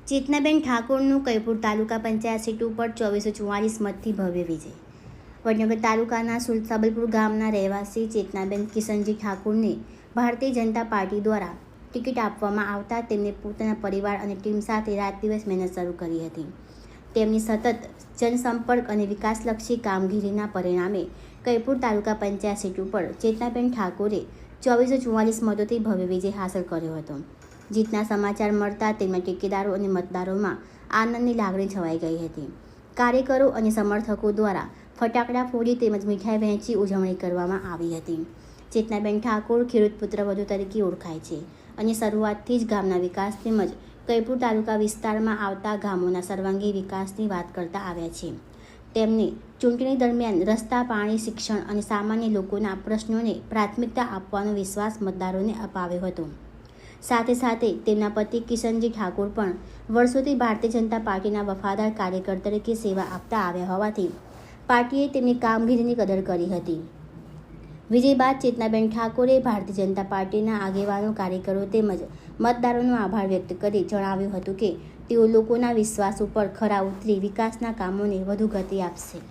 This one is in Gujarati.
ચેતનાબેન ઠાકોરનું કૈપુર તાલુકા પંચાયત સીટ ઉપર 2444 મતથી ભવ્ય વિજય. વડનગર તાલુકાના સુલતાબલપુર ગામના રહેવાસી ચેતનાબેન કિશનજી ઠાકોરને ભારતીય જનતા પાર્ટી દ્વારા ટિકિટ આપવામાં આવતા તેમને પોતાના પરિવાર અને ટીમ સાથે રાત દિવસ મહેનત શરૂ કરી હતી. તેમની સતત જનસંપર્ક અને વિકાસલક્ષી કામગીરીના પરિણામે કૈપુર તાલુકા પંચાયત સીટ ઉપર ચેતનાબેન ઠાકોરે 2444 મતોથી ભવ્ય વિજય હાંસલ કર્યો હતો. જીતના સમાચાર મળતા તેમના ટેકેદારો અને મતદારોમાં આનંદની લાગણી છવાઈ ગઈ હતી. કાર્યકરો અને સમર્થકો દ્વારા ફટાકડા ફોડી તેમજ મીઠાઈ વહેંચી ઉજવણી કરવામાં આવી હતી. ચેતનાબેન ઠાકોર ખેડૂત પુત્ર વધુ તરીકે ઓળખાય છે અને શરૂઆતથી જ ગામના વિકાસ તેમજ કૈપુર તાલુકા વિસ્તારમાં આવતા ગામોના સર્વાંગી વિકાસની વાત કરતા આવ્યા છે. તેમને ચૂંટણી દરમિયાન રસ્તા, પાણી, શિક્ષણ અને સામાન્ય લોકોના પ્રશ્નોને પ્રાથમિકતા આપવાનો વિશ્વાસ મતદારોને અપાવ્યો હતો. સાથે સાથે તેમના પતિ કિશનજી ઠાકોર પણ વર્ષોથી ભારતીય જનતા પાર્ટીના વફાદાર કાર્યકર તરીકે સેવા આપતા આવ્યા હોવાથી પાર્ટીએ તેમની કામગીરીની કદર કરી હતી. વિજય બાદ ચેતનાબેન ઠાકોરે ભારતીય જનતા પાર્ટીના આગેવાનો, કાર્યકરો તેમજ મતદારોનો આભાર વ્યક્ત કરી જણાવ્યું હતું કે તેઓ લોકોના વિશ્વાસ ઉપર ખરા ઉતરી વિકાસના કામોને વધુ ગતિ આપશે.